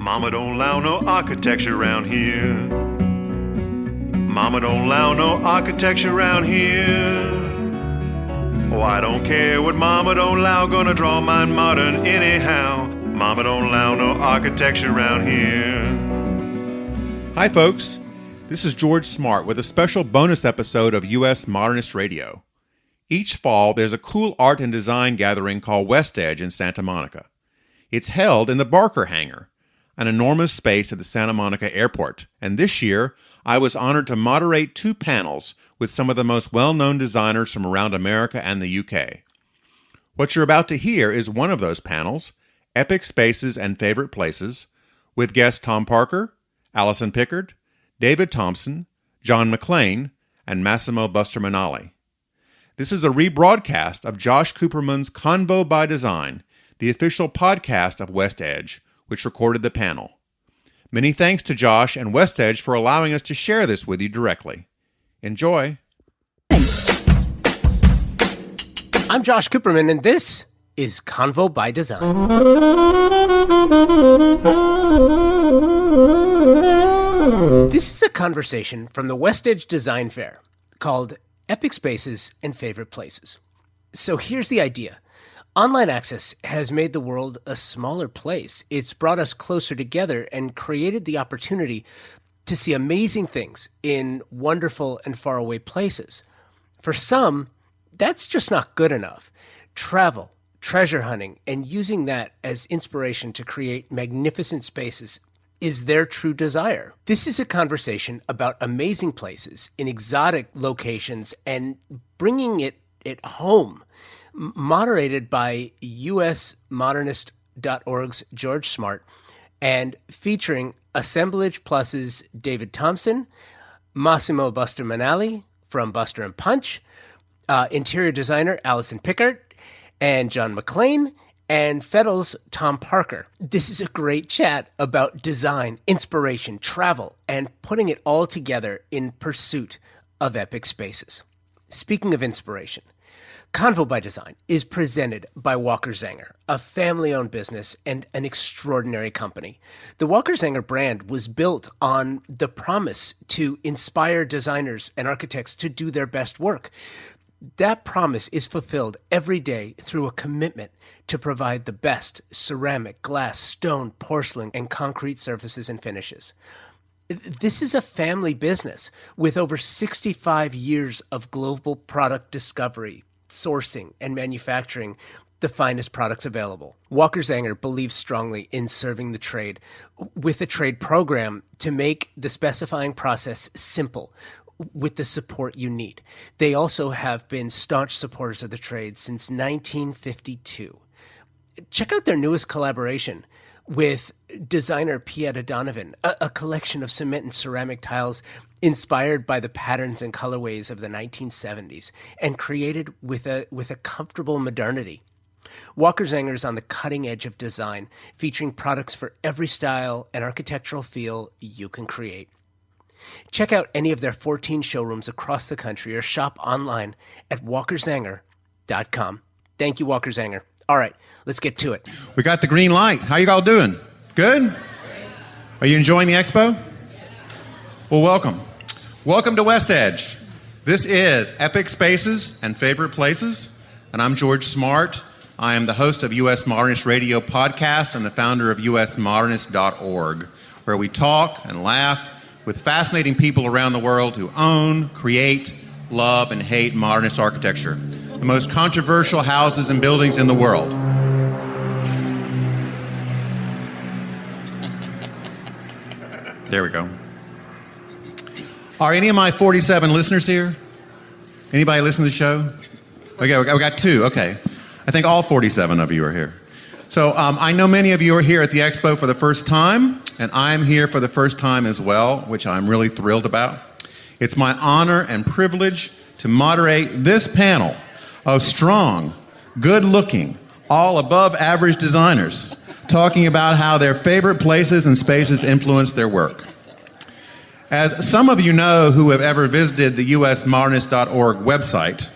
Mama don't allow no architecture around here. Mama don't allow no architecture around here. Oh, I don't care what Mama don't allow, gonna draw mine modern anyhow. Mama don't allow no architecture around here. Hi folks, this is George Smart with a special bonus episode of U.S. Modernist Radio. Each fall, there's a cool art and design gathering called WestEdge in Santa Monica. It's held in the Barker Hangar, an enormous space at the Santa Monica Airport, and this year, I was honored to moderate 2 panels with some of the most well-known designers from around America and the UK. What you're about to hear is one of those panels, Epic Spaces and Favorite Places, with guests Tom Parker, Allison Pickard, David Thompson, John McClain, and Massimo Bustromanali. This is a rebroadcast of Josh Cooperman's Convo by Design, the official podcast of WestEdge, which recorded the panel. Many thanks to Josh and WestEdge for allowing us to share this with you directly. Enjoy. I'm Josh Cooperman, and this is Convo by Design. This is a conversation from the WestEdge Design Fair called Epic Spaces and Favorite Places. So here's the idea. Online access has made the world a smaller place. It's brought us closer together and created the opportunity to see amazing things in wonderful and faraway places. For some, that's just not good enough. Travel, treasure hunting, and using that as inspiration to create magnificent spaces is their true desire. This is a conversation about amazing places in exotic locations and bringing it home. Moderated by USModernist.org's George Smart and featuring Assemblage Plus's David Thompson, Massimo Bustromanali from Buster and Punch, interior designer Allison Pickard, and John McClain, and Fettel's Tom Parker. This is a great chat about design, inspiration, travel, and putting it all together in pursuit of epic spaces. Speaking of inspiration, Convo by Design is presented by Walker Zanger, a family-owned business and an extraordinary company. The Walker Zanger brand was built on the promise to inspire designers and architects to do their best work. That promise is fulfilled every day through a commitment to provide the best ceramic, glass, stone, porcelain, and concrete surfaces and finishes. This is a family business with over 65 years of global product discovery, sourcing, and manufacturing the finest products available. Walker Zanger believes strongly in serving the trade with a trade program to make the specifying process simple with the support you need. They also have been staunch supporters of the trade since 1952. Check out their newest collaboration with designer Pieta Donovan, a collection of cement and ceramic tiles inspired by the patterns and colorways of the 1970s and created with a comfortable modernity. Walker Zanger is on the cutting edge of design, featuring products for every style and architectural feel you can create. Check out any of their 14 showrooms across the country or shop online at walkerzanger.com. Thank you, Walker Zanger. All right, let's get to it. We got the green light. How you all doing? Good? Are you enjoying the expo? Well, welcome. Welcome to WestEdge. This is Epic Spaces and Favorite Places, and I'm George Smart. I am the host of U.S. Modernist Radio podcast and the founder of USModernist.org, where we talk and laugh with fascinating people around the world who own, create, love, and hate modernist architecture, the most controversial houses and buildings in the world. There we go. Are any of my 47 listeners here? Anybody listen to the show? Okay, we got 2. Okay. I think all 47 of you are here. So I know many of you are here at the expo for the first time, and I'm here for the first time as well, which I'm really thrilled about. It's my honor and privilege to moderate this panel of strong, good-looking, all above-average designers talking about how their favorite places and spaces influence their work. As some of you know who have ever visited the USModernist.org website,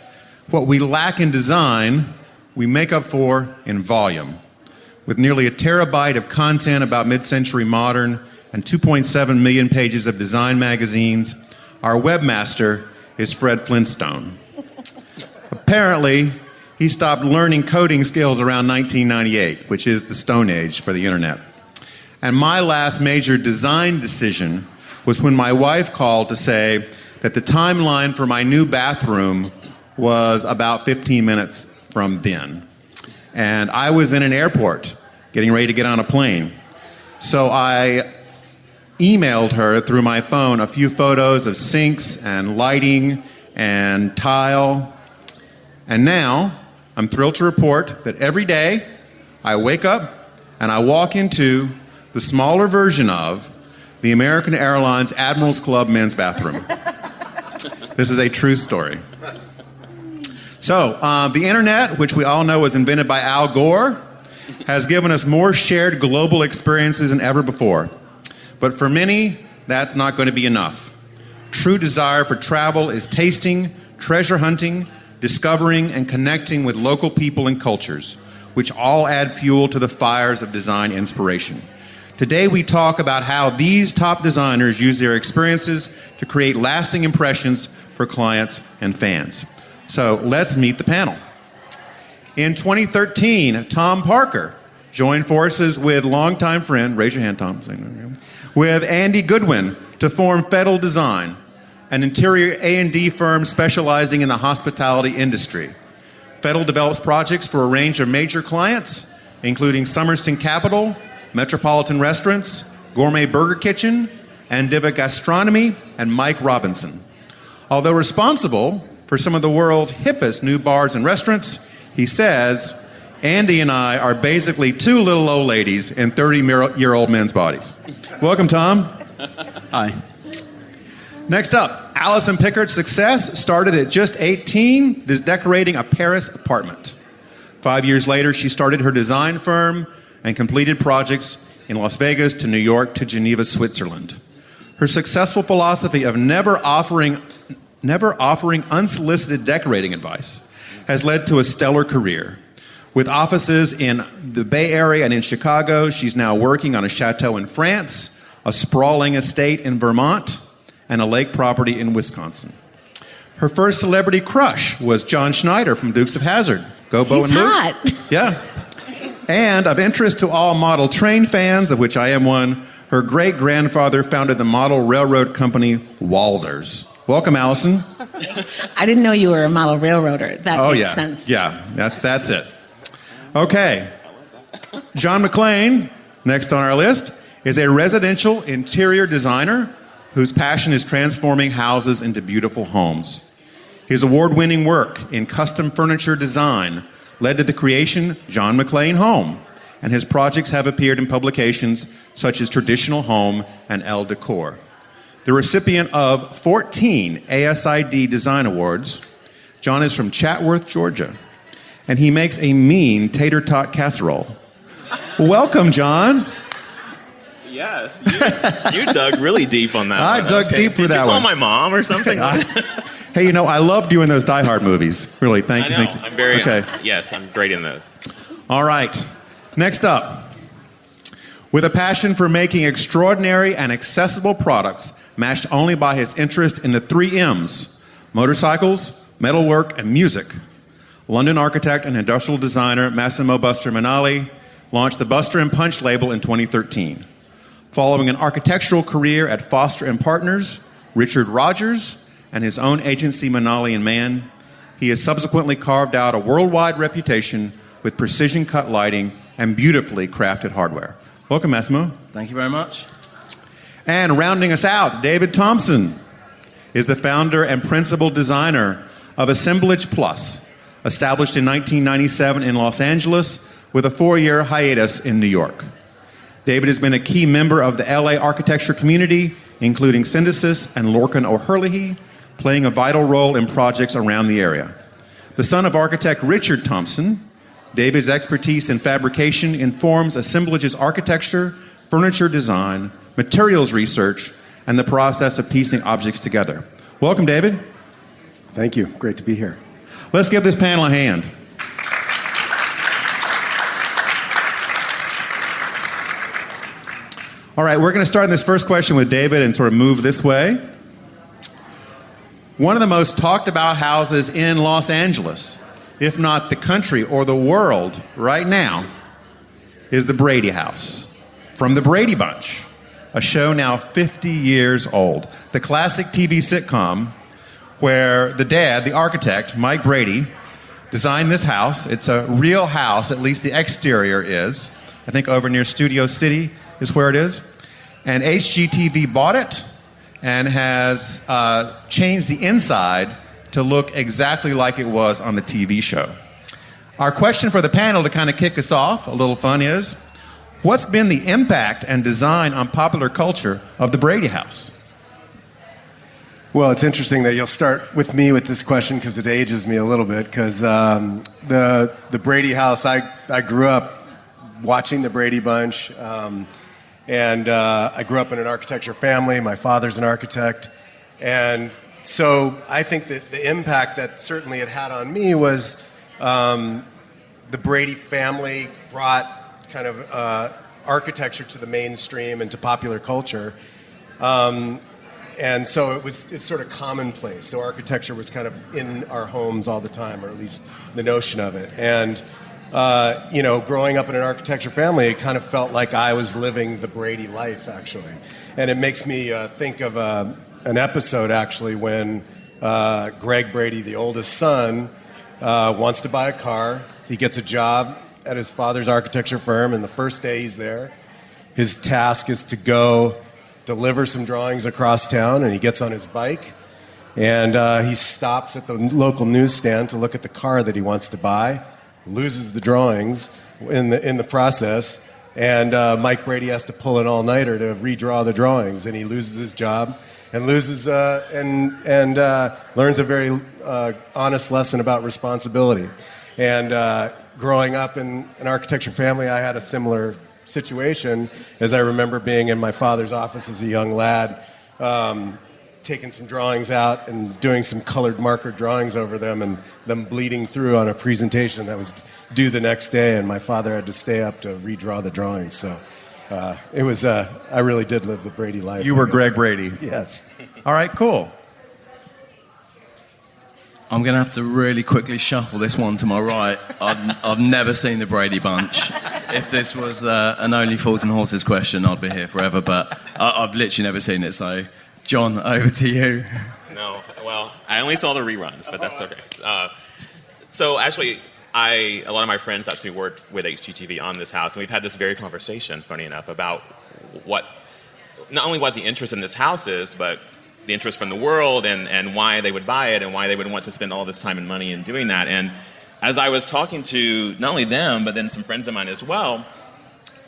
what we lack in design, we make up for in volume. With nearly a terabyte of content about mid-century modern and 2.7 million pages of design magazines, our webmaster is Fred Flintstone. Apparently, he stopped learning coding skills around 1998, which is the Stone Age for the internet. And my last major design decision was when my wife called to say that the timeline for my new bathroom was about 15 minutes from then. And I was in an airport getting ready to get on a plane. So I emailed her through my phone a few photos of sinks and lighting and tile. And now I'm thrilled to report that every day I wake up and I walk into the smaller version of the American Airlines Admirals Club men's bathroom. This is a true story. So, the internet, which we all know was invented by Al Gore, has given us more shared global experiences than ever before. But for many, that's not going to be enough. True desire for travel is tasting, treasure hunting, discovering, and connecting with local people and cultures, which all add fuel to the fires of design inspiration. Today we talk about how these top designers use their experiences to create lasting impressions for clients and fans. So let's meet the panel. In 2013, Tom Parker joined forces with longtime friend, raise your hand, Tom, with Andy Goodwin to form Fettel Design, an interior A&D firm specializing in the hospitality industry. Fettel develops projects for a range of major clients, including Summerston Capital, Metropolitan Restaurants, Gourmet Burger Kitchen, Andiva Gastronomy, and Mike Robinson. Although responsible for some of the world's hippest new bars and restaurants, he says, Andy and I are basically two little old ladies in 30-year-old men's bodies. Welcome, Tom. Hi. Next up, Allison Pickert's success started at just 18, decorating a Paris apartment. 5 years later, she started her design firm and completed projects in Las Vegas to New York to Geneva, Switzerland. Her successful philosophy of never offering unsolicited decorating advice has led to a stellar career. With offices in the Bay Area and in Chicago, she's now working on a chateau in France, a sprawling estate in Vermont, and a lake property in Wisconsin. Her first celebrity crush was John Schneider from Dukes of Hazzard. Go Bo and Luke. Hot. Yeah. And of interest to all model train fans, of which I am one, her great-grandfather founded the model railroad company Walthers. Welcome, Allison. I didn't know you were a model railroader. That makes sense. Yeah, that's it. Okay. John McClain, next on our list, is a residential interior designer whose passion is transforming houses into beautiful homes. His award-winning work in custom furniture design led to the creation John McClain Home, and his projects have appeared in publications such as Traditional Home and Elle Decor. The recipient of 14 ASID Design Awards, John is from Chatworth, Georgia, and he makes a mean tater tot casserole. Welcome, John. Yes, you dug really deep on that I one. dug deep for Did that you call one. my mom or something? Hey, I loved you in those Die Hard movies. Really, thank you. I know. Thank you. I'm very. Okay. Yes, I'm great in those. All right. Next up, with a passion for making extraordinary and accessible products matched only by his interest in the 3 M's, motorcycles, metalwork, and music, London architect and industrial designer Massimo Buster Manali launched the Buster & Punch label in 2013. Following an architectural career at Foster & Partners, Richard Rogers, and his own agency Manali & Mann, he has subsequently carved out a worldwide reputation with precision-cut lighting and beautifully crafted hardware. Welcome, Massimo. Thank you very much. And rounding us out, David Thompson is the founder and principal designer of Assemblage Plus, established in 1997 in Los Angeles with a 4-year hiatus in New York. David has been a key member of the LA architecture community, including Synthesis and Lorcan O'Herlihy, playing a vital role in projects around the area. The son of architect Richard Thompson, David's expertise in fabrication informs Assemblage's architecture, furniture design, materials research, and the process of piecing objects together. Welcome, David. Thank you. Great to be here. Let's give this panel a hand. All right, we're going to start in this first question with David and sort of move this way. One of the most talked about houses in Los Angeles, if not the country or the world right now, is the Brady House from the Brady Bunch, a show now 50 years old. The classic TV sitcom where the dad, the architect, Mike Brady, designed this house. It's a real house, at least the exterior is. I think over near Studio City is where it is. And HGTV bought it and has changed the inside to look exactly like it was on the TV show. Our question for the panel to kind of kick us off, a little fun, is what's been the impact and design on popular culture of the Brady House? Well, it's interesting that you'll start with me with this question because it ages me a little bit. Because the Brady House, I grew up watching the Brady Bunch, and I grew up in an architecture family. My father's an architect, and so I think that the impact that certainly it had on me was the Brady family brought kind of architecture to the mainstream and to popular culture. And so it's sort of commonplace. So architecture was kind of in our homes all the time, or at least the notion of it. And, growing up in an architecture family, it kind of felt like I was living the Brady life, actually. And it makes me think of an episode, actually, when Greg Brady, the oldest son, wants to buy a car. He gets a job at his father's architecture firm, and the first day he's there, his task is to go deliver some drawings across town, and he gets on his bike, and he stops at the local newsstand to look at the car that he wants to buy, loses the drawings in the process, and Mike Brady has to pull an all-nighter to redraw the drawings, and he loses his job and loses and learns a very honest lesson about responsibility. And growing up in an architecture family, I had a similar situation, as I remember being in my father's office as a young lad, taking some drawings out and doing some colored marker drawings over them, and them bleeding through on a presentation that was due the next day, and my father had to stay up to redraw the drawings. So it was I really did live the Brady life. You were Greg Brady. Yes. All right, cool. I'm going to have to really quickly shuffle this one to my right. I've never seen the Brady Bunch. If this was an Only Fools and Horses question, I'd be here forever, but I've literally never seen it. So, John, over to you. No, well, I only saw the reruns, but that's okay. So actually, a lot of my friends actually worked with HGTV on this house, and we've had this very conversation, funny enough, about not only what the interest in this house is, but the interest from the world and why they would buy it and why they would want to spend all this time and money in doing that. And as I was talking to not only them, but then some friends of mine as well,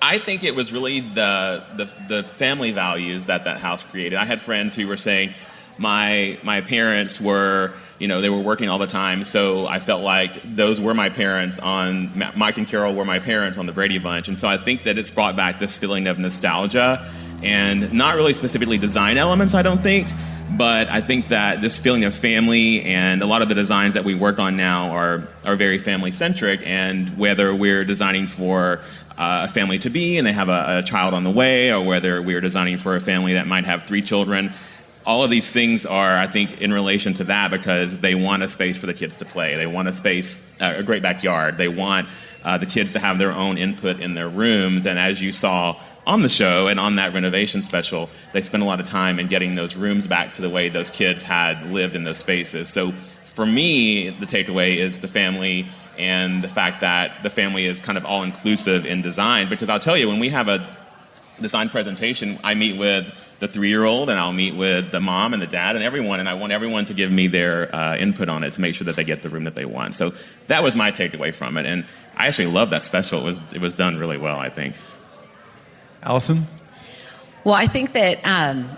I think it was really the family values that house created. I had friends who were saying, my parents were, they were working all the time, so I felt like those were my parents on, Mike and Carol were my parents on the Brady Bunch. And so I think that it's brought back this feeling of nostalgia, and not really specifically design elements, I don't think, but I think that this feeling of family, and a lot of the designs that we work on now are very family-centric, and whether we're designing for a family to be and they have a child on the way, or whether we're designing for a family that might have 3 children, all of these things are, I think, in relation to that, because they want a space for the kids to play. They want a great backyard. They want the kids to have their own input in their rooms. And as you saw on the show and on that renovation special, they spent a lot of time in getting those rooms back to the way those kids had lived in those spaces. So for me, the takeaway is the family, and the fact that the family is kind of all-inclusive in design. Because I'll tell you, when we have a design presentation, I meet with the 3-year-old, and I'll meet with the mom and the dad and everyone, and I want everyone to give me their input on it to make sure that they get the room that they want. So that was my takeaway from it, and I actually love that special. It was done really well, I think. Allison? Well, I think that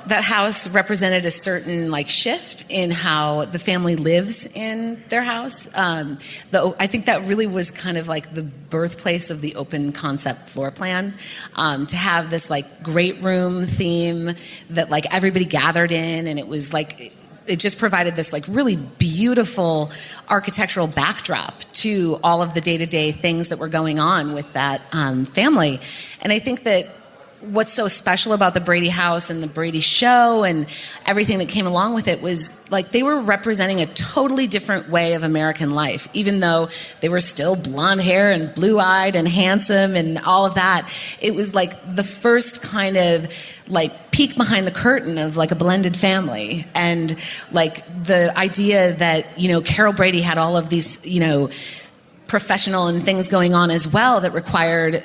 that house represented a certain shift in how the family lives in their house. I think that really was kind of like the birthplace of the open concept floor plan. To have this great room theme that everybody gathered in, and it was it just provided this really beautiful architectural backdrop to all of the day-to-day things that were going on with that family. And I think that what's so special about the Brady house and the Brady show and everything that came along with it was like they were representing a totally different way of American life, even though they were still blonde hair and blue-eyed and handsome and all of that. It was like the first kind of like peek behind the curtain of like a blended family, and like the idea that, you know, Carol Brady had all of these, you know, professional and things going on as well that required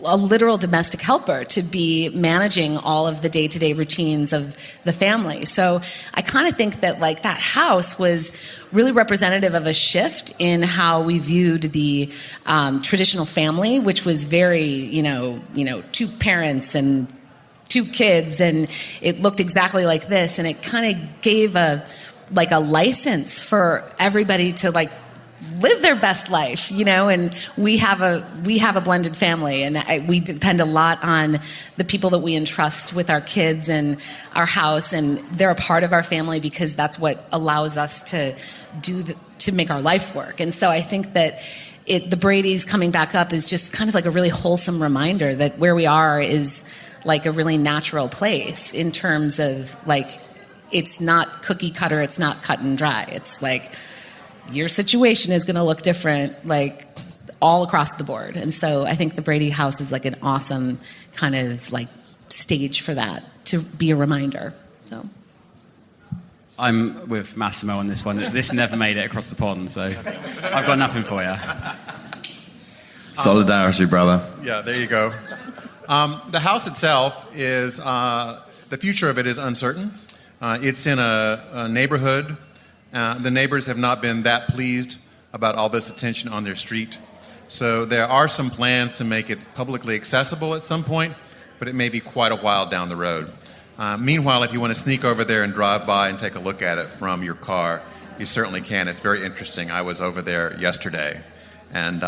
a literal domestic helper to be managing all of the day-to-day routines of the family. So I kind of think that like that house was really representative of a shift in how we viewed the traditional family, which was very, you know, two parents and two kids, and it looked exactly like this, and it kind of gave a license for everybody to like live their best life, you know. And we have a blended family, and we depend a lot on the people that we entrust with our kids and our house, and they're a part of our family because that's what allows us to to make our life work. And so I think that the Brady's coming back up is just kind of like a really wholesome reminder that where we are is like a really natural place in terms of like, it's not cookie cutter, it's not cut and dry. It's like your situation is going to look different, like all across the board. And so I think the Brady house is like an awesome kind of like stage for that, to be a reminder. So I'm with Massimo on this one. This never made it across the pond, so I've got nothing for you. Solidarity, brother. Yeah, there you go. The house itself is, the future of it is uncertain. It's in a neighborhood. The neighbors have not been that pleased about all this attention on their street. So there are some plans to make it publicly accessible at some point, but it may be quite a while down the road. Meanwhile, if you want to sneak over there and drive by and take a look at it from your car, you certainly can. It's very interesting. I was over there yesterday, and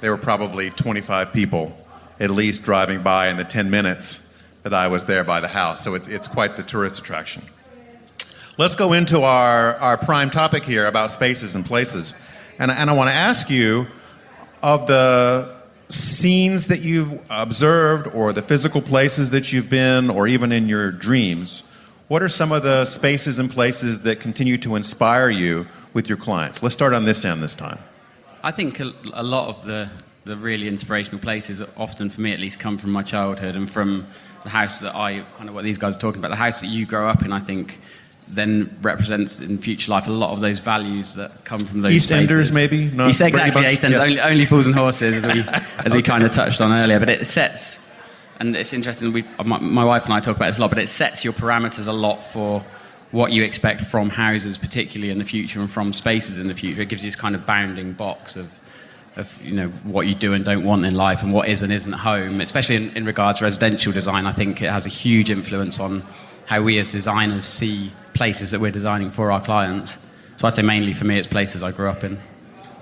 there were probably 25 people at least driving by in the 10 minutes that I was there by the house. So it's quite the tourist attraction. Let's go into our prime topic here about spaces and places. And I want to ask you, of the scenes that you've observed or the physical places that you've been or even in your dreams, what are some of the spaces and places that continue to inspire you with your clients? Let's start on this end this time. I think a lot of the really inspirational places, often for me at least, come from my childhood and from the house that kind of what these guys are talking about, the house that you grow up in, I think then represents in future life a lot of those values that come from those EastEnders, spaces. maybe? No, Exactly, EastEnders, yeah. Only Fools and Horses, as we kind of touched on earlier. But it sets, and it's interesting, my wife and I talk about this a lot, but it sets your parameters a lot for what you expect from houses, particularly in the future, and from spaces in the future. It gives you this kind of bounding box of you know, what you do and don't want in life and what is and isn't home, especially in regards to residential design. I think it has a huge influence on how we as designers see places that we're designing for our clients. So I'd say mainly for me it's places I grew up in.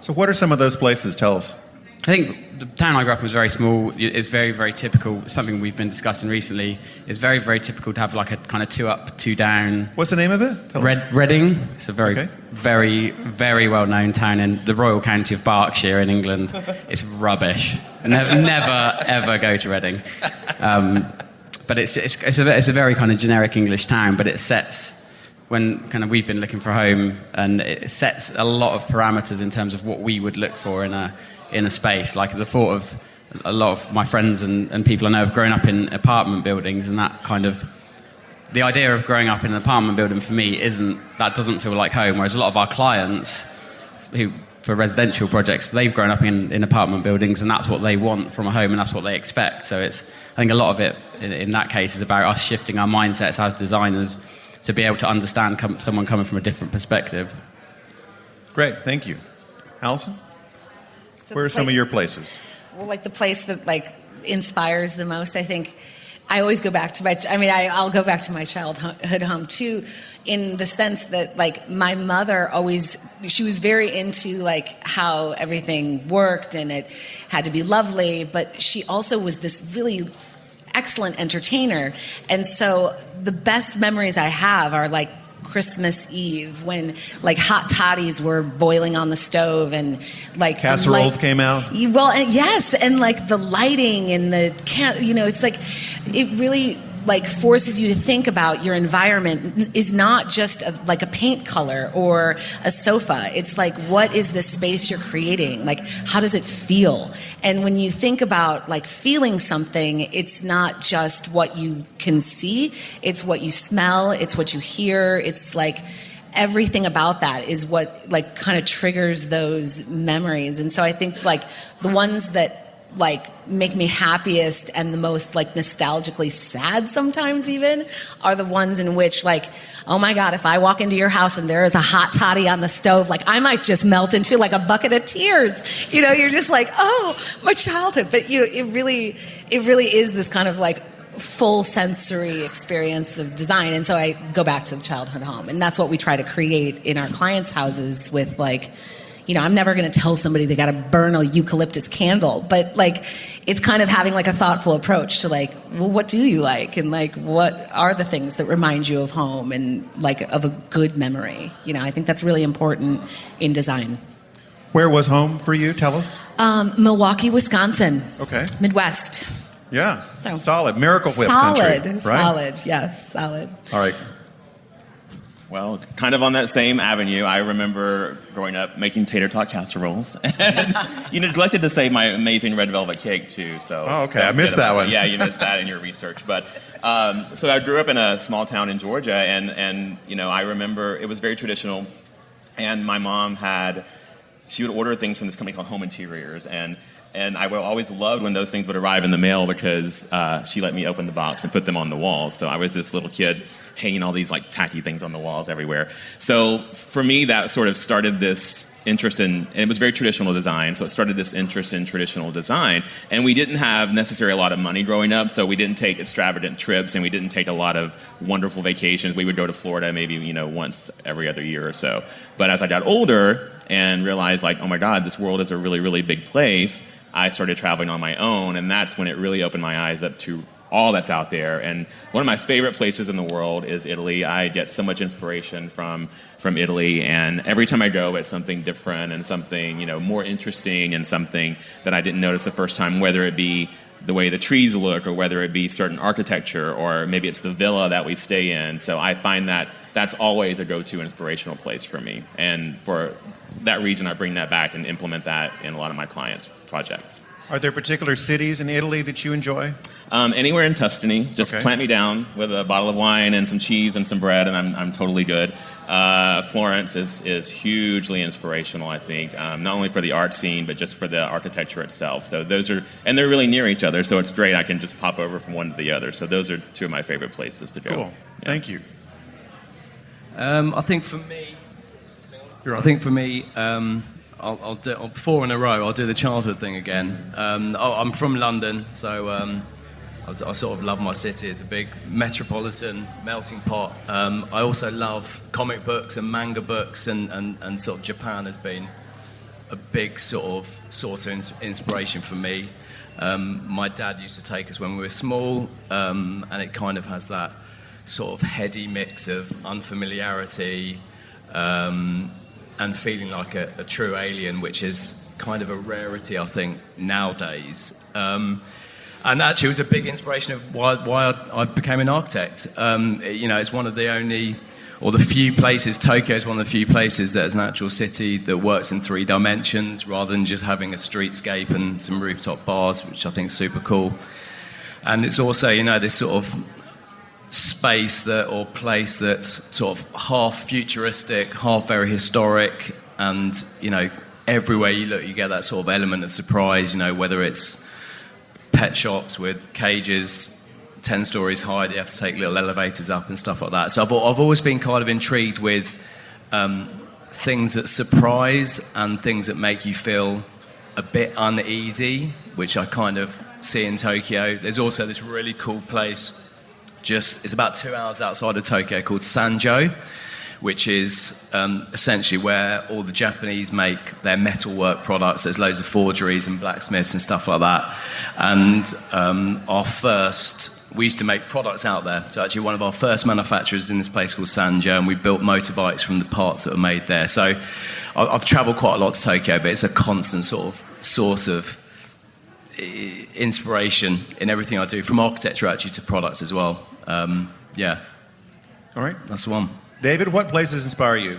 So what are some of those places? Tell us. I think the town I grew up in was very small. It's very, very typical. Something we've been discussing recently. It's very, very typical to have like a kind of 2 up, 2 down. What's the name of it? Tell us. Reading. It's a very, very well-known town in the Royal County of Berkshire in England. It's rubbish. Never, ever go to Reading. But it's a very kind of generic English town, but it sets, when kind of we've been looking for a home, and it sets a lot of parameters in terms of what we would look for in a space. Like the thought of a lot of my friends and people I know have grown up in apartment buildings, and that kind of, the idea of growing up in an apartment building for me doesn't feel like home, whereas a lot of our clients who, for residential projects, they've grown up in apartment buildings, and that's what they want from a home, and that's what they expect. So I think a lot of it in that case is about us shifting our mindsets as designers to be able to understand someone coming from a different perspective. Great, thank you. Allison? So where are some of your places? Well, like the place that like inspires the most, I think I always go back to I'll go back to my childhood home too, in the sense that like my mother she was very into like how everything worked and it had to be lovely, but she also was this really excellent entertainer. And so the best memories I have are like Christmas Eve when like hot toddies were boiling on the stove and like Casseroles came out. Well, yes, and like the lighting and it's like it really like forces you to think about your environment is not just like a paint color or a sofa. It's like, what is the space you're creating? Like, how does it feel? And when you think about like feeling something, it's not just what you can see, it's what you smell, it's what you hear. It's like everything about that is what like kind of triggers those memories. And so I think like the ones that like make me happiest and the most like nostalgically sad sometimes even are the ones in which like, oh my God, if I walk into your house and there is a hot toddy on the stove, like I might just melt into like a bucket of tears. You're just like, oh, my childhood. But it really is this kind of like full sensory experience of design. And so I go back to the childhood home, and that's what we try to create in our clients' houses with like, I'm never going to tell somebody they got to burn a eucalyptus candle, but like, it's kind of having like a thoughtful approach to like, well, what do you like? And like, what are the things that remind you of home and like of a good memory? I think that's really important in design. Where was home for you? Tell us. Milwaukee, Wisconsin. Okay. Midwest. Yeah. So, solid. Miracle Whip solid, country. Right? Solid. Yes. Solid. All right. Well, kind of on that same avenue, I remember growing up making tater tot casseroles. And you neglected to say my amazing red velvet cake, too. So oh, okay. I missed that one. Yeah, you missed that in your research. But so I grew up in a small town in Georgia, and I remember it was very traditional. And my mom she would order things from this company called Home Interiors. And I always loved when those things would arrive in the mail because she let me open the box and put them on the walls. So I was this little kid hanging all these like tacky things on the walls everywhere. So for me, that sort of started this interest in, and it was very traditional design, so it started this interest in traditional design. And we didn't have necessarily a lot of money growing up, so we didn't take extravagant trips, and we didn't take a lot of wonderful vacations. We would go to Florida maybe, once every other year or so. But as I got older and realized like, oh my God, this world is a really, really big place, I started traveling on my own, and that's when it really opened my eyes up to all that's out there. And one of my favorite places in the world is Italy. I get so much inspiration from Italy, and every time I go, it's something different and something more interesting and something that I didn't notice the first time, whether it be the way the trees look or whether it be certain architecture or maybe it's the villa that we stay in. So I find that that's always a go-to inspirational place for me, and for that reason I bring that back and implement that in a lot of my clients' projects. Are there particular cities in Italy that you enjoy? Anywhere in Tuscany. Just okay. Plant me down with a bottle of wine and some cheese and some bread, and I'm totally good. Florence is hugely inspirational, I think, not only for the art scene, but just for the architecture itself. So and they're really near each other, so it's great. I can just pop over from one to the other. So those are two of my favorite places to go. Cool. Yeah. Thank you. I think for me, I'll do 4 in a row. I'll do the childhood thing again. I'm from London, so I sort of love my city. It's a big metropolitan melting pot. I also love comic books and manga books, and sort of Japan has been a big sort of source of inspiration for me. My dad used to take us when we were small, and it kind of has that sort of heady mix of unfamiliarity and feeling like a true alien, which is kind of a rarity, I think, nowadays. And actually it was a big inspiration of why I became an architect. It's one of the only, or the few places, Tokyo is one of the few places that is an actual city that works in 3 dimensions rather than just having a streetscape and some rooftop bars, which I think is super cool. And it's also, this sort of space or place that's sort of half futuristic, half very historic, and everywhere you look you get that sort of element of surprise, whether it's pet shops with cages 10 stories high that you have to take little elevators up and stuff like that. So I've always been kind of intrigued with things that surprise and things that make you feel a bit uneasy, which I kind of see in Tokyo. There's also this really cool place it's about 2 hours outside of Tokyo called Sanjo, which is essentially where all the Japanese make their metalwork products. There's loads of forgeries and blacksmiths and stuff like that. And our first we used to make products out there. So actually one of our first manufacturers in this place called Sanjo, and we built motorbikes from the parts that were made there. So I've traveled quite a lot to Tokyo, but it's a constant sort of source of inspiration in everything I do, from architecture actually to products as well. Yeah. All right. That's the one. David, what places inspire you?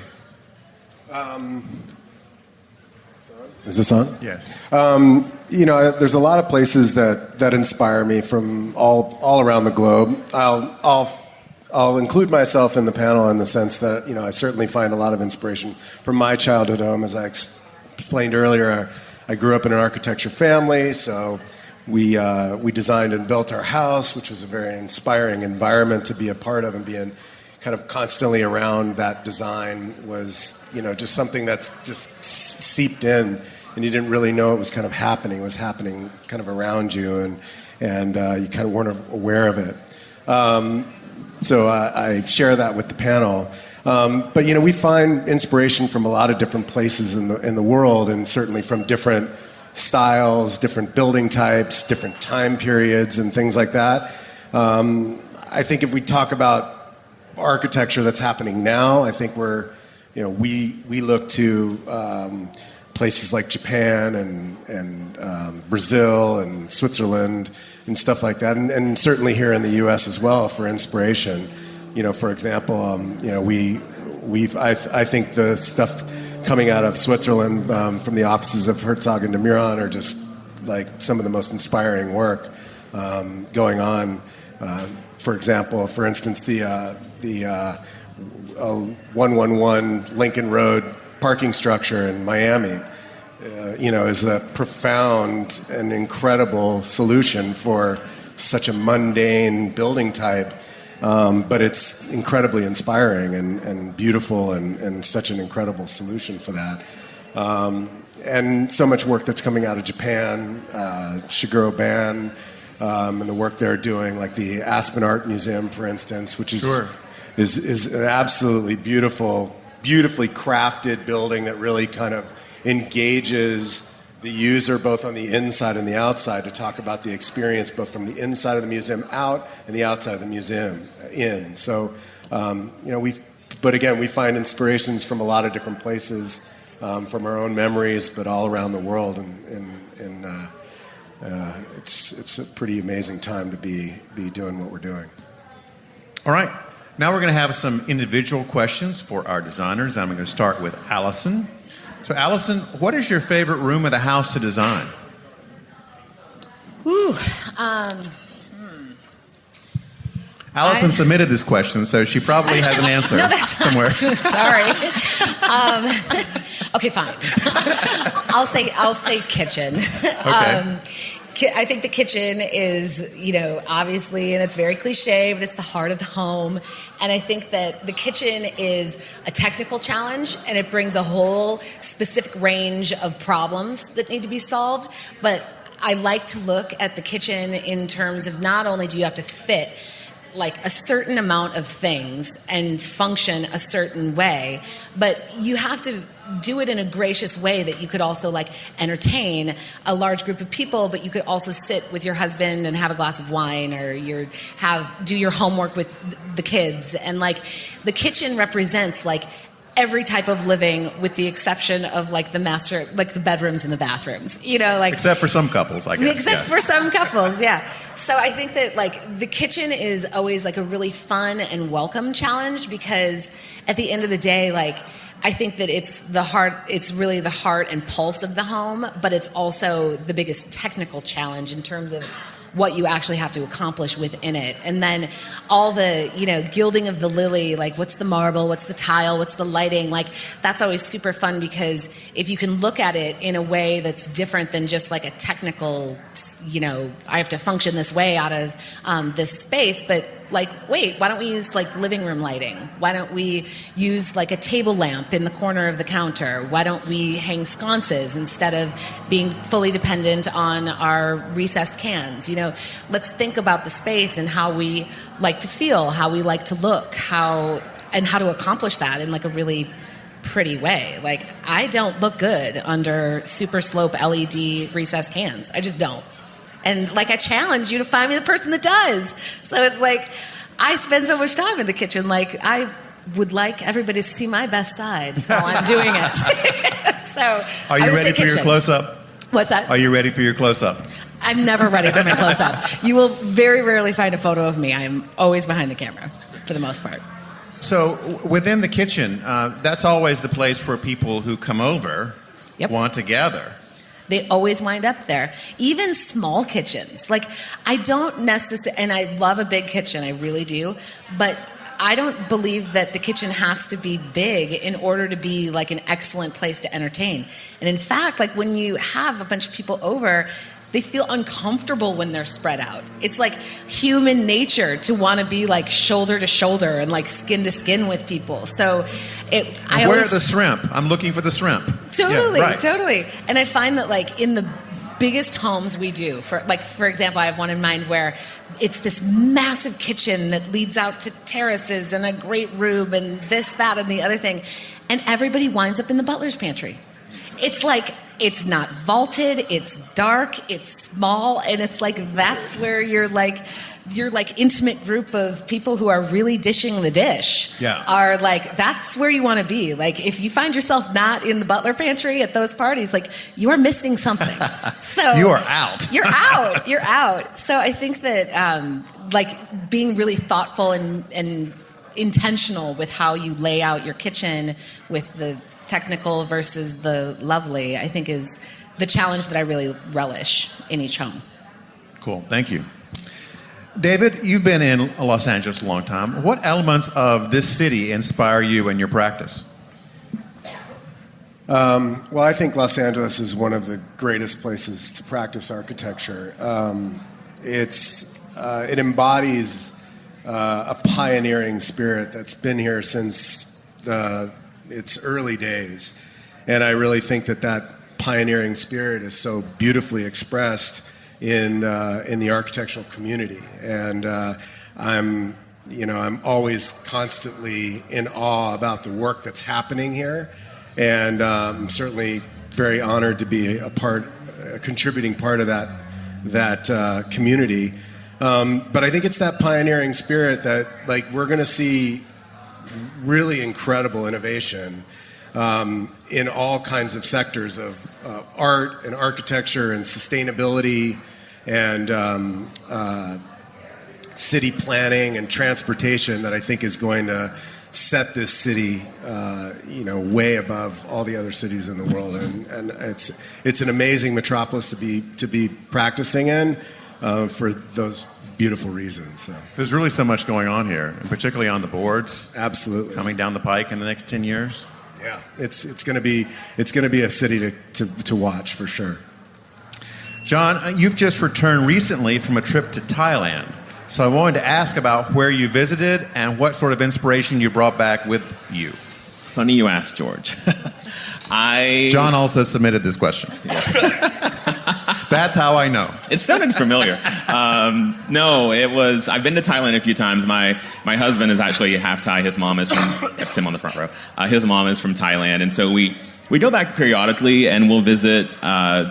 Is this on? Yes. There's a lot of places that inspire me from all around the globe. I'll include myself in the panel in the sense that I certainly find a lot of inspiration from my childhood home. As I explained earlier, I grew up in an architecture family, so we designed and built our house, which was a very inspiring environment to be a part of, and being kind of constantly around that design was, just something that's just seeped in, and you didn't really know it was kind of happening. It was happening kind of around you, and you kind of weren't aware of it. So I share that with the panel. But we find inspiration from a lot of different places in the world, and certainly from different styles, different building types, different time periods, and things like that. I think if we talk about architecture that's happening now, I think we look to places like Japan and Brazil and Switzerland and stuff like that, and certainly here in the U.S. as well for inspiration. For example, I think the stuff coming out of Switzerland from the offices of Herzog and de Meuron are just like some of the most inspiring work going on. For example, for instance, the 111 Lincoln Road parking structure in Miami, is a profound and incredible solution for such a mundane building type. But it's incredibly inspiring and beautiful and such an incredible solution for that. And so much work that's coming out of Japan, Shigeru Ban, and the work they're doing, like the Aspen Art Museum, for instance, which is an absolutely beautifully crafted building that really kind of engages the user both on the inside and the outside to talk about the experience both from the inside of the museum out and the outside of the museum in. So, we find inspirations from a lot of different places, from our own memories, but all around the world, and it's a pretty amazing time to be doing what we're doing. All right. Now we're going to have some individual questions for our designers. I'm going to start with Allison. So, Allison, what is your favorite room of the house to design? Allison submitted this question, so she probably has an answer somewhere. Sorry. Okay, fine. I'll say kitchen. Okay. I think the kitchen is, obviously, and it's very cliche, but it's the heart of the home. And I think that the kitchen is a technical challenge, and it brings a whole specific range of problems that need to be solved. But I like to look at the kitchen in terms of not only do you have to fit like a certain amount of things and function a certain way, but you have to do it in a gracious way that you could also like entertain a large group of people, but you could also sit with your husband and have a glass of wine, or do your homework with the kids. And like the kitchen represents like every type of living, with the exception of like the bedrooms and the bathrooms, except for some couples, I guess. Except for some couples, yeah. So I think that like the kitchen is always like a really fun and welcome challenge, because at the end of the day, like I think that it's really the heart and pulse of the home, but it's also the biggest technical challenge in terms of what you actually have to accomplish within it. And then all the, gilding of the lily, like what's the marble, what's the tile, what's the lighting, like that's always super fun, because if you can look at it in a way that's different than just like a technical, I have to function this way out of this space, but like, wait, why don't we use like living room lighting? Why don't we use like a table lamp in the corner of the counter? Why don't we hang sconces instead of being fully dependent on our recessed cans? Let's think about the space and how we like to feel, how we like to look, how to accomplish that in like a really pretty way. Like I don't look good under super slope LED recessed cans. I just don't. And like I challenge you to find me the person that does. So it's like I spend so much time in the kitchen. Like I would like everybody to see my best side while I'm doing it. So Are you ready for your close-up? What's that? Are you ready for your close-up? I'm never ready for my close-up. You will very rarely find a photo of me. I'm always behind the camera for the most part. So within the kitchen, that's always the place where people who come over want to gather. They always wind up there. Even small kitchens. Like, I don't necessarily, and I love a big kitchen, I really do, but I don't believe that the kitchen has to be big in order to be like an excellent place to entertain. And in fact, like when you have a bunch of people over, they feel uncomfortable when they're spread out. It's like human nature to want to be like shoulder to shoulder and like skin to skin with people. So where are the shrimp? I'm looking for the shrimp. Totally, yeah, right. Totally. And I find that like in the biggest homes we do, for example, I have one in mind where it's this massive kitchen that leads out to terraces and a great room and this, that, and the other thing. And everybody winds up in the butler's pantry. It's like, it's not vaulted, it's dark, it's small, and it's like that's where your intimate group of people who are really dishing the dish are like, that's where you want to be. Like if you find yourself not in the butler pantry at those parties, like you are missing something. So you are out. You're out. You're out. So I think that like being really thoughtful and intentional with how you lay out your kitchen with the technical versus the lovely, I think is the challenge that I really relish in each home. Cool, thank you. David, you've been in Los Angeles a long time. What elements of this city inspire you in your practice? Well, I think Los Angeles is one of the greatest places to practice architecture. It embodies a pioneering spirit that's been here since its early days. And I really think that pioneering spirit is so beautifully expressed in the architectural community. And I'm always constantly in awe about the work that's happening here. And I'm certainly very honored to be a contributing part of that community. But I think it's that pioneering spirit that like we're going to see really incredible innovation in all kinds of sectors of art and architecture and sustainability and city planning and transportation that I think is going to set this city way above all the other cities in the world. And it's an amazing metropolis to be practicing in for those beautiful reasons. So. There's really so much going on here, and particularly on the boards. Absolutely. Coming down the pike in the next 10 years. Yeah, it's going to be a city to watch for sure. John, you've just returned recently from a trip to Thailand. So I wanted to ask about where you visited and what sort of inspiration you brought back with you. Funny you asked, George. John also submitted this question. That's how I know. It sounded familiar. No, it was. I've been to Thailand a few times. My husband is actually half Thai. His mom is from. That's him on the front row. His mom is from Thailand, and so we go back periodically, and we'll visit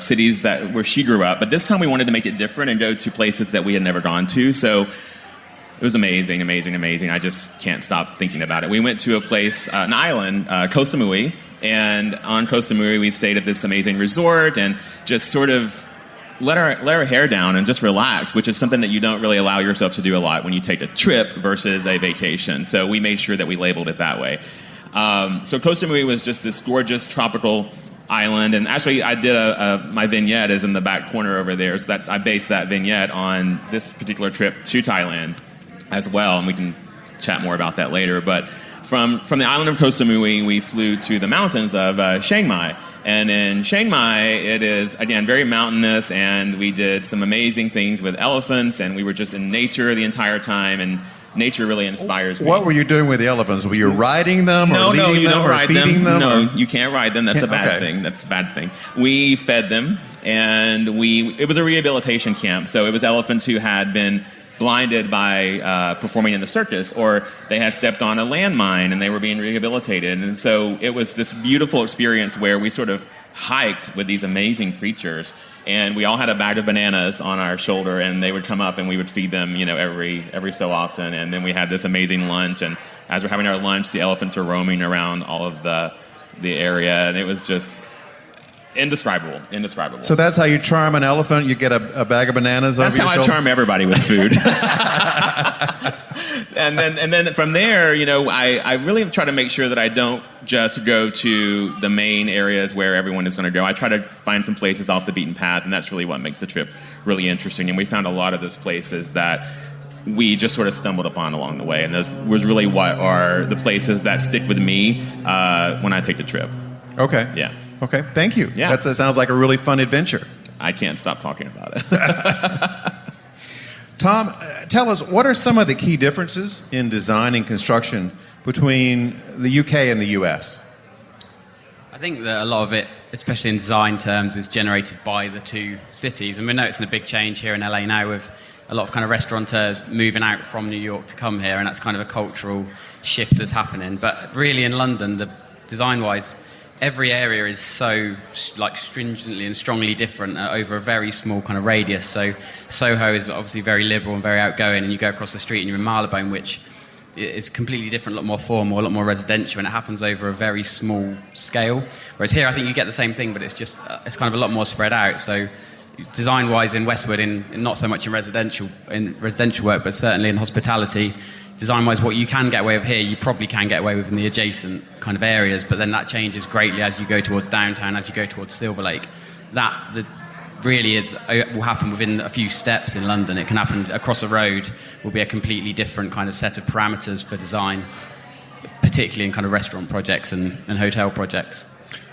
cities where she grew up. But this time we wanted to make it different and go to places that we had never gone to. So it was amazing, amazing, amazing. I just can't stop thinking about it. We went to a place, an island, Koh Samui, and on Koh Samui we stayed at this amazing resort and just sort of let our hair down and just relax, which is something that you don't really allow yourself to do a lot when you take a trip versus a vacation. So we made sure that we labeled it that way. So Koh Samui was just this gorgeous tropical island, and actually I did my vignette is in the back corner over there. So I based that vignette on this particular trip to Thailand as well, and we can chat more about that later. But from the island of Koh Samui, we flew to the mountains of Chiang Mai. And in Chiang Mai, it is, again, very mountainous, and we did some amazing things with elephants, and we were just in nature the entire time, and nature really inspires me. What were you doing with the elephants? Were you riding them or No, leading you them don't or ride feeding them? No, you can't ride them. That's a bad okay. thing. That's a bad thing. We fed them, and it was a rehabilitation camp. So it was elephants who had been blinded by performing in the circus, or they had stepped on a landmine and they were being rehabilitated. And so it was this beautiful experience where we sort of hiked with these amazing creatures, and we all had a bag of bananas on our shoulder, and they would come up and we would feed them, every so often. And then we had this amazing lunch, and as we're having our lunch, the elephants were roaming around all of the area, and it was just indescribable. So that's how you charm an elephant? You get a bag of bananas That's over your shoulder? That's how I charm everybody with food. and then from there, I really try to make sure that I don't just go to the main areas where everyone is going to go. I try to find some places off the beaten path, and that's really what makes the trip really interesting. And we found a lot of those places that we just sort of stumbled upon along the way, and those was really what are the places that stick with me when I take the trip. Okay. Yeah. Okay, thank you. Yeah. That sounds like a really fun adventure. I can't stop talking about it. Tom, tell us, what are some of the key differences in design and construction between the UK and the US? I think that a lot of it, especially in design terms, is generated by the two cities. And we're noticing a big change here in LA now with a lot of kind of restaurateurs moving out from New York to come here, and that's kind of a cultural shift that's happening. But really in London, the design-wise, every area is so stringently and strongly different over a very small kind of radius. So Soho is obviously very liberal and very outgoing, and you go across the street and you're in Marylebone, which is completely different, a lot more formal, a lot more residential, and it happens over a very small scale. Whereas here, I think you get the same thing, but it's just it's kind of a lot more spread out. So design-wise in Westwood, in not so much in residential work, but certainly in hospitality, design-wise, what you can get away with here, you probably can get away with in the adjacent kind of areas, but then that changes greatly as you go towards downtown, as you go towards Silver Lake. That really will happen within a few steps in London. It can happen across a road, will be a completely different kind of set of parameters for design, particularly in kind of restaurant projects and hotel projects.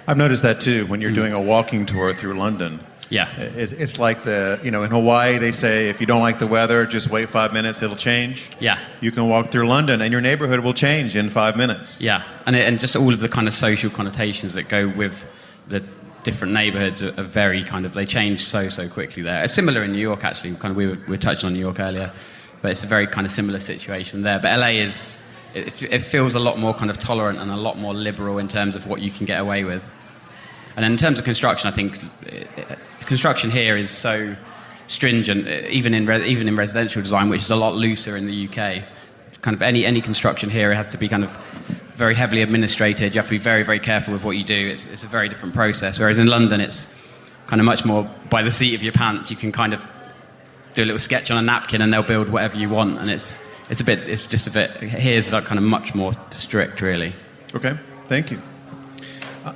I've noticed that too, when you're doing a walking tour through London. Yeah. It's like in Hawaii, they say if you don't like the weather, just wait 5 minutes, it'll change. Yeah. You can walk through London and your neighborhood will change in 5 minutes. Yeah, and just all of the kind of social connotations that go with the different neighborhoods are very kind of, they change so quickly there. It's similar in New York, actually. Kind of we were touching on New York earlier, but it's a very kind of similar situation there. But LA it feels a lot more kind of tolerant and a lot more liberal in terms of what you can get away with. And in terms of construction, I think construction here is so stringent, even in residential design, which is a lot looser in the UK. Kind of any construction here has to be kind of very heavily administrated. You have to be very, very careful with what you do. It's a very different process. Whereas in London, it's kind of much more by the seat of your pants. You can kind of do a little sketch on a napkin, and they'll build whatever you want. And it's just a bit. Here's like kind of much more strict, really. Okay, thank you.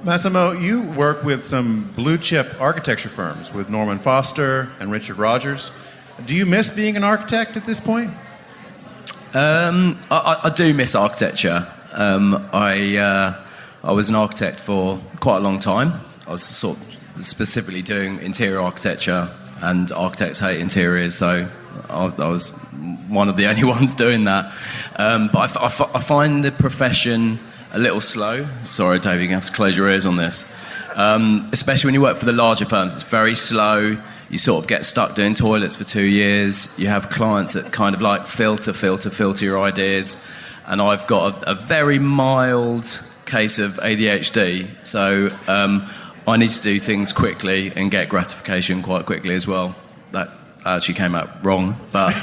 Massimo, you work with some blue-chip architecture firms with Norman Foster and Richard Rogers. Do you miss being an architect at this point? I do miss architecture. I was an architect for quite a long time. I was sort of specifically doing interior architecture, and architects hate interiors, so I was one of the only ones doing that. But I find the profession a little slow. Sorry, Dave, you have to close your ears on this. Especially when you work for the larger firms, it's very slow. You sort of get stuck doing toilets for 2 years. You have clients that kind of like filter your ideas. And I've got a very mild case of ADHD. So I need to do things quickly and get gratification quite quickly as well. That actually came out wrong, but...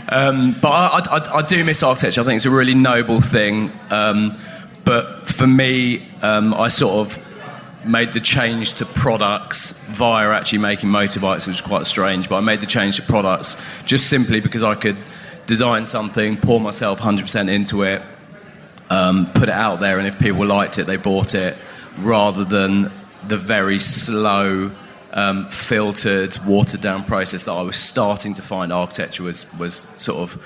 but I do miss architecture. I think it's a really noble thing. But for me, I sort of made the change to products via actually making motorbikes, which was quite strange. But I made the change to products just simply because I could design something, pour myself 100% into it, put it out there, and if people liked it, they bought it, rather than the very slow... filtered, watered-down process that I was starting to find architecture was sort of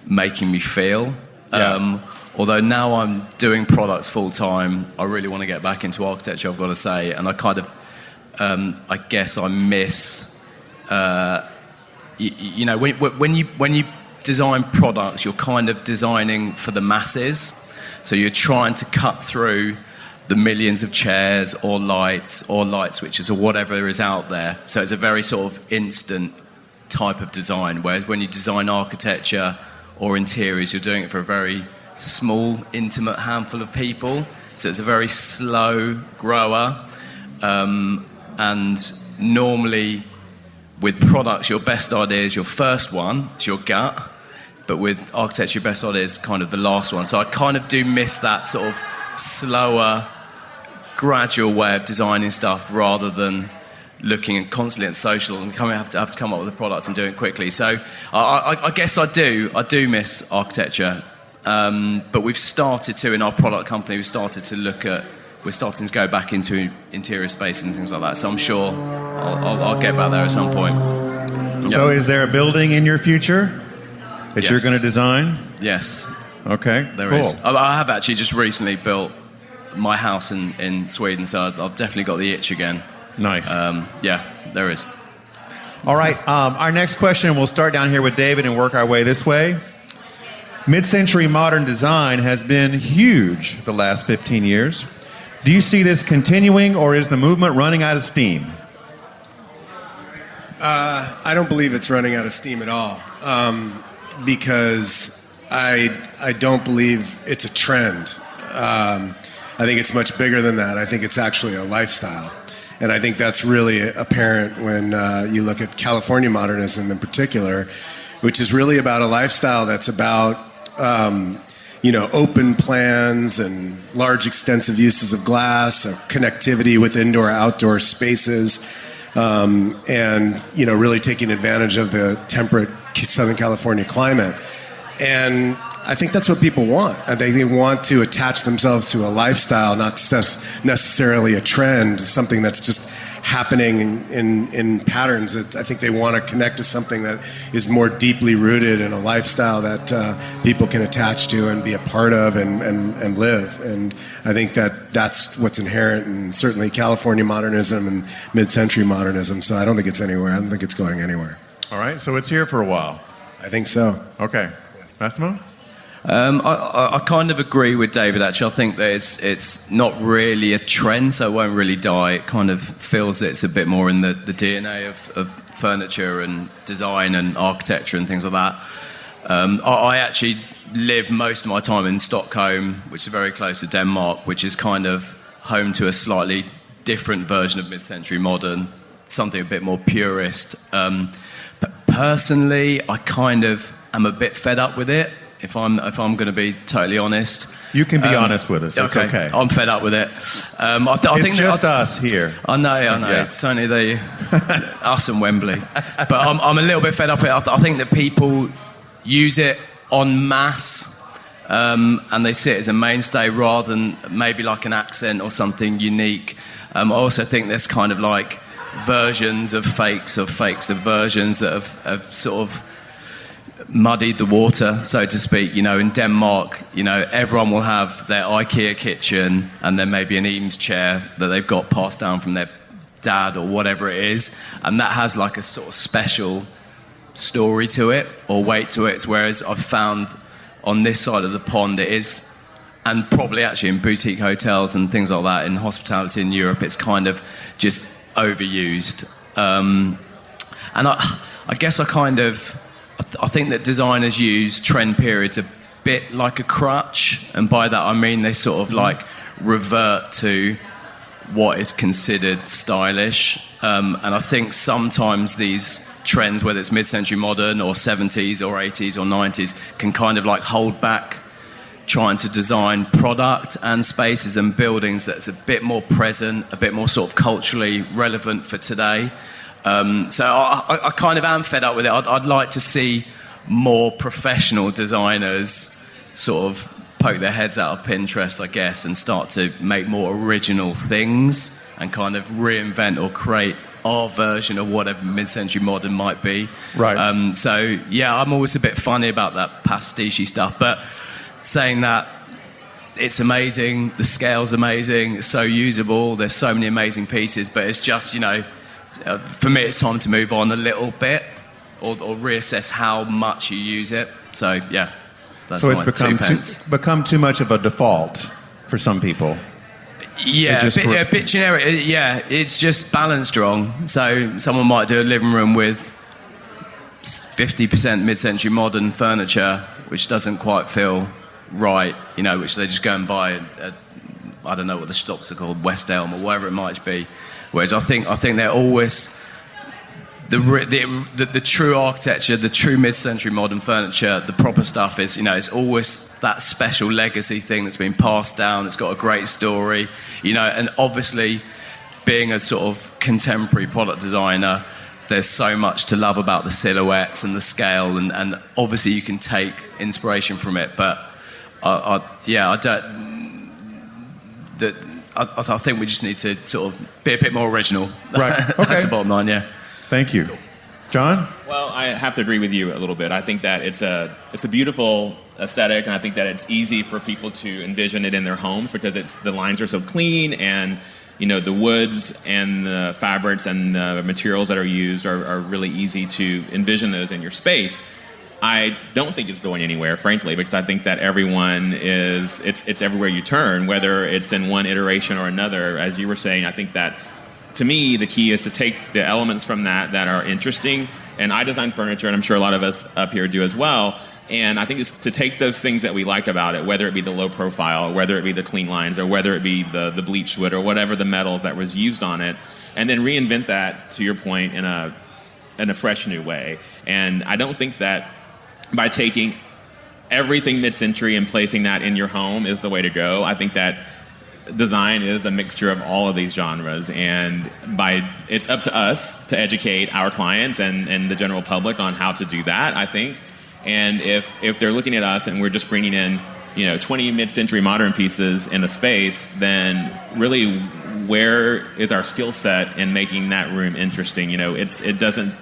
making me feel. Yeah. Although now I'm doing products full-time, I really want to get back into architecture, I've got to say. And I kind of, I guess I miss, when you design products, you're kind of designing for the masses. So you're trying to cut through the millions of chairs or light switches or whatever is out there. So it's a very sort of instant type of design. Whereas when you design architecture or interiors, you're doing it for a very small, intimate handful of people. So it's a very slow grower. And normally with products, your best idea is your first one, it's your gut. But with architecture, your best idea is kind of the last one. So I kind of do miss that sort of slower, gradual way of designing stuff rather than looking constantly at social and have to come up with a product and do it quickly. So I guess I do miss architecture. But we've started to, in our product company, we're starting to go back into interior space and things like that. So I'm sure I'll get back there at some point. So is there a building in your future that you're going to design? Yes. Okay, there cool. is. I have actually just recently built my house in Sweden, so I've definitely got the itch again. Nice. Yeah, there is. All right, our next question, we'll start down here with David and work our way this way. Mid-century modern design has been huge the last 15 years. Do you see this continuing, or is the movement running out of steam? I don't believe it's running out of steam at all, because I don't believe it's a trend. I think it's much bigger than that. I think it's actually a lifestyle. And I think that's really apparent when you look at California modernism in particular, which is really about a lifestyle that's about open plans and large extensive uses of glass, connectivity with indoor-outdoor spaces, and really taking advantage of the temperate Southern California climate. And I think that's what people want. I think they want to attach themselves to a lifestyle, not necessarily a trend, something that's just happening in patterns. That I think they want to connect to something that is more deeply rooted in a lifestyle that people can attach to and be a part of and live. And I think that's what's inherent in certainly California modernism and mid-century modernism. So I don't think it's anywhere. I don't think it's going anywhere. All right, so it's here for a while. I think so. Okay. Massimo? I kind of agree with David, actually. I think that it's not really a trend, so it won't really die. It kind of feels that it's a bit more in the DNA of furniture and design and architecture and things like that. I actually live most of my time in Stockholm, which is very close to Denmark, which is kind of home to a slightly different version of mid-century modern, something a bit more purist. But personally, I kind of am a bit fed up with it. If I'm going to be totally honest, you can be honest with us. It's okay. I'm fed up with it. I think just us here. I know. Yeah. It's only us and Wembley. But I'm a little bit fed up with it. I think that people use it en masse, and they see it as a mainstay rather than maybe like an accent or something unique. I also think there's kind of like versions of fakes of versions that have sort of muddied the water, so to speak. In Denmark, everyone will have their IKEA kitchen and then maybe an Eames chair that they've got passed down from their dad or whatever it is, and that has like a sort of special story to it or weight to it. Whereas I've found on this side of the pond it is, and probably actually in boutique hotels and things like that, in hospitality in Europe, it's kind of just overused. And I guess I think that designers use trend periods a bit like a crutch, and by that I mean they sort of like revert to what is considered stylish. And I think sometimes these trends, whether it's mid-century modern or 70s or 80s or 90s, can kind of like hold back trying to design product and spaces and buildings that's a bit more present, a bit more sort of culturally relevant for today. So I kind of am fed up with it. I'd like to see more professional designers sort of poke their heads out of Pinterest, I guess, and start to make more original things and kind of reinvent or create our version of whatever mid-century modern might be. Right. So, yeah, I'm always a bit funny about that pastiche stuff, but saying that, it's amazing, the scale's amazing, it's so usable, there's so many amazing pieces, but it's just, for me, it's time to move on a little bit or reassess how much you use it. So, yeah, that's so my it's become too much of a default for some people. Yeah, a bit generic. Yeah, it's just balanced wrong. So someone might do a living room with 50% mid-century modern furniture, which doesn't quite feel right, which they just go and buy I don't know what the shops are called, West Elm or whatever it might be. Whereas I think they're always the true architecture, the true mid-century modern furniture, the proper stuff is, it's always that special legacy thing that's been passed down. It's got a great story, and obviously being a sort of contemporary product designer, there's so much to love about the silhouettes and the scale, and obviously you can take inspiration from it. But I think we just need to sort of be a bit more original. Right. Okay. That's the bottom line. Yeah. Thank you. John? Well, I have to agree with you a little bit. I think that it's a beautiful aesthetic, and I think that it's easy for people to envision it in their homes because the lines are so clean, and the woods and the fabrics and the materials that are used are really easy to envision those in your space. I don't think it's going anywhere, frankly, because I think that everyone it's everywhere you turn, whether it's in one iteration or another. As you were saying, I think that, to me, the key is to take the elements from that are interesting. And I design furniture, and I'm sure a lot of us up here do as well. And I think it's to take those things that we like about it, whether it be the low profile, whether it be the clean lines, or whether it be the bleached wood, or whatever the metals that was used on it, and then reinvent that, to your point, in a fresh new way. And I don't think that by taking everything mid-century and placing that in your home is the way to go. I think that design is a mixture of all of these genres, and it's up to us to educate our clients and the general public on how to do that, I think. And if they're looking at us and we're just bringing in 20 mid-century modern pieces in a space, then really where is our skill set in making that room interesting? It doesn't,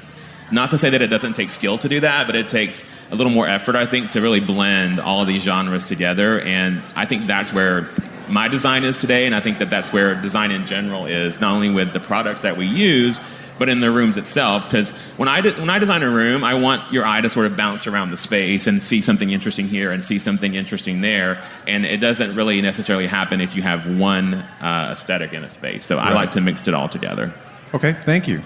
not to say that it doesn't take skill to do that, but it takes a little more effort, I think, to really blend all of these genres together. And I think that's where my design is today, and I think that that's where design in general is, not only with the products that we use, but in the rooms itself. Because when I design a room, I want your eye to sort of bounce around the space and see something interesting here and see something interesting there. And it doesn't really necessarily happen if you have one aesthetic in a space. So I like to mix it all together. Okay, thank you.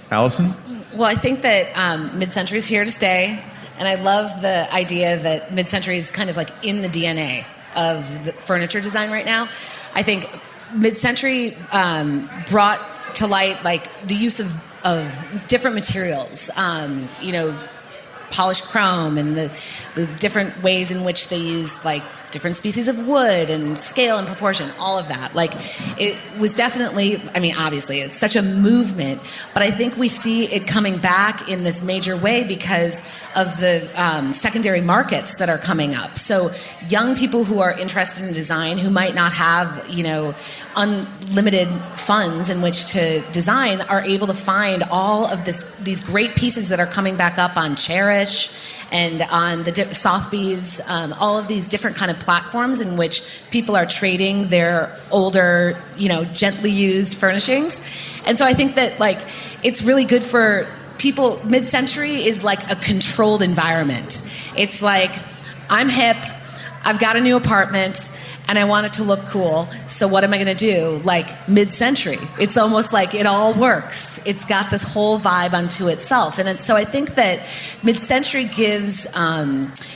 Allison? Well, I think that mid-century is here to stay, and I love the idea that mid-century is kind of like in the DNA of the furniture design right now. I think mid-century brought to light like the use of different materials, polished chrome, and the different ways in which they use like different species of wood and scale and proportion, all of that. Like, it was definitely, obviously it's such a movement, but I think we see it coming back in this major way because of the secondary markets that are coming up. So young people who are interested in design, who might not have, unlimited funds in which to design, are able to find all of these great pieces that are coming back up on Cherish and on the Sotheby's, all of these different kind of platforms in which people are trading their older, gently used furnishings. And so I think that it's really good for people. Mid-century is like a controlled environment. It's like, I'm hip, I've got a new apartment, and I want it to look cool. So what am I going to do? Like mid-century. It's almost like it all works. It's got this whole vibe unto itself. And so I think that mid-century gives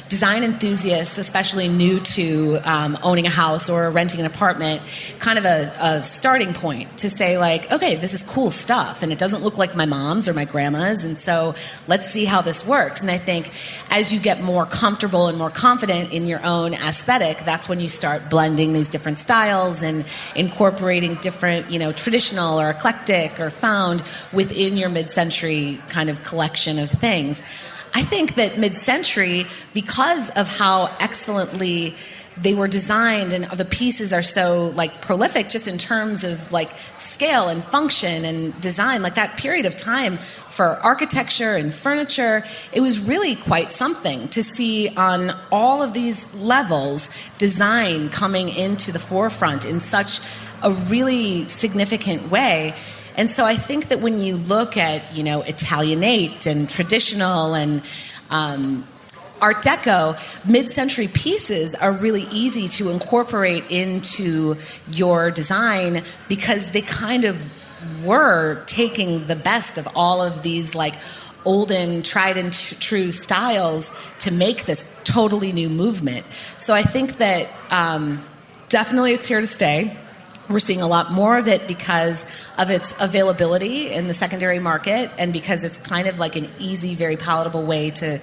design enthusiasts, especially new to owning a house or renting an apartment, kind of a starting point to say okay, this is cool stuff, and it doesn't look like my mom's or my grandma's, and so let's see how this works. And I think as you get more comfortable and more confident in your own aesthetic, that's when you start blending these different styles and incorporating different, traditional or eclectic or found within your mid-century kind of collection of things. I think that mid-century, because of how excellently they were designed and the pieces are so prolific just in terms of scale and function and design, that period of time for architecture and furniture, it was really quite something to see on all of these levels design coming into the forefront in such a really significant way. And so I think that when you look at, Italianate and traditional and Art Deco, mid-century pieces are really easy to incorporate into your design because they kind of were taking the best of all of these olden, tried and true styles to make this totally new movement. So I think that definitely it's here to stay. We're seeing a lot more of it because of its availability in the secondary market and because it's kind of like an easy, very palatable way to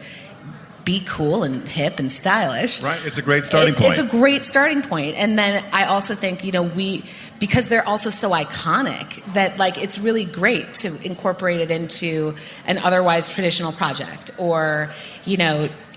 be cool and hip and stylish. Right, it's a great starting point. It's a great starting point. And then I also think, because they're also so iconic that like it's really great to incorporate it into an otherwise traditional project or,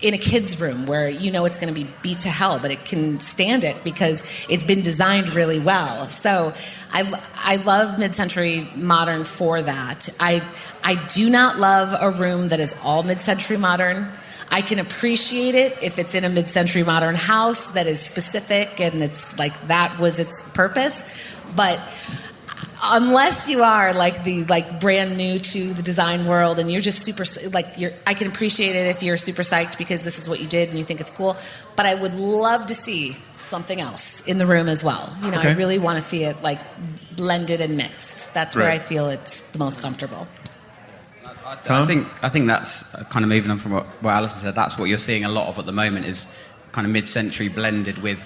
in a kid's room where it's going to be beat to hell, but it can stand it because it's been designed really well. So I love mid-century modern for that. I do not love a room that is all mid-century modern. I can appreciate it if it's in a mid-century modern house that is specific and it's like that was its purpose. But unless you are brand new to the design world and you're just super I can appreciate it if you're super psyched because this is what you did and you think it's cool. But I would love to see something else in the room as well. Okay. I really want to see it like blended and mixed. That's where Right. I feel it's the most comfortable. I think that's kind of moving on from what Alison said. That's what you're seeing a lot of at the moment is kind of mid-century blended with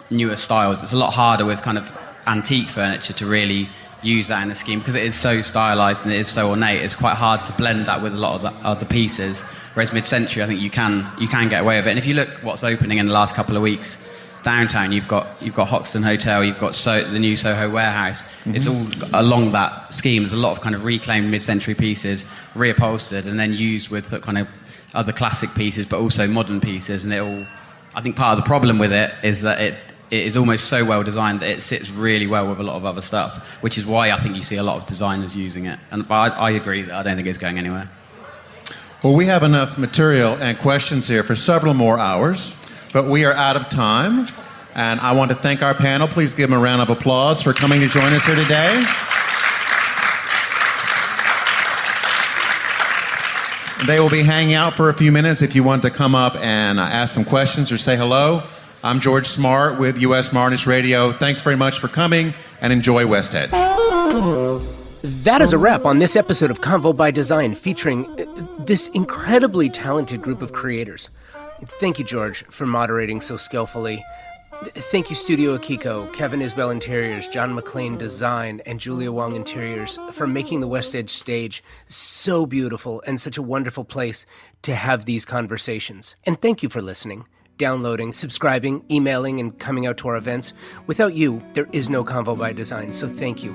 newer styles. It's a lot harder with kind of antique furniture to really use that in a scheme because it is so stylized and it is so ornate. It's quite hard to blend that with a lot of the other pieces. Whereas mid-century, I think you can get away with it. And if you look what's opening in the last couple of weeks, downtown, you've got Hoxton Hotel, you've got the new Soho Warehouse. Mm-hmm. It's all along that scheme. There's a lot of kind of reclaimed mid-century pieces, reupholstered, and then used with kind of other classic pieces, but also modern pieces. And I think part of the problem with it is that it is almost so well designed that it sits really well with a lot of other stuff, which is why I think you see a lot of designers using it. But I agree that I don't think it's going anywhere. Well, we have enough material and questions here for several more hours, but we are out of time. And I want to thank our panel. Please give them a round of applause for coming to join us here today. They will be hanging out for a few minutes if you want to come up and ask some questions or say hello. I'm George Smart with U.S. Modernist Radio. Thanks very much for coming, and enjoy WestEdge. That is a wrap on this episode of Convo by Design featuring this incredibly talented group of creators. Thank you, George, for moderating so skillfully. Thank you, Studio Akiko, Kevin Isbell Interiors, John McLean Design, and Julia Wong Interiors for making the WestEdge stage so beautiful and such a wonderful place to have these conversations. And thank you for listening, downloading, subscribing, emailing, and coming out to our events. Without you, there is no Convo by Design, so thank you.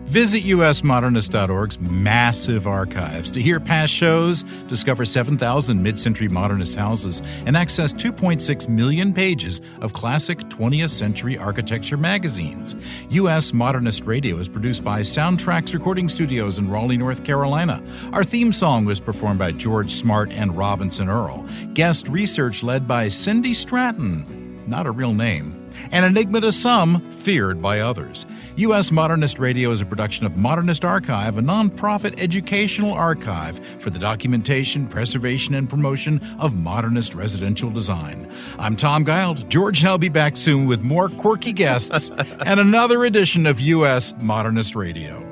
Visit usmodernist.org's massive archives to hear past shows, discover 7,000 mid-century modernist houses, and access 2.6 million pages of classic 20th century architecture magazines. U.S. Modernist Radio is produced by Soundtracks Recording Studios in Raleigh, North Carolina. Our theme song was performed by George Smart and Robinson Earl. Guest research led by Cindy Stratton, not a real name. An enigma to some, feared by others. U.S. Modernist Radio is a production of Modernist Archive, a nonprofit educational archive for the documentation, preservation, and promotion of modernist residential design. I'm Tom Gild. George and I'll be back soon with more quirky guests and another edition of U.S. Modernist Radio.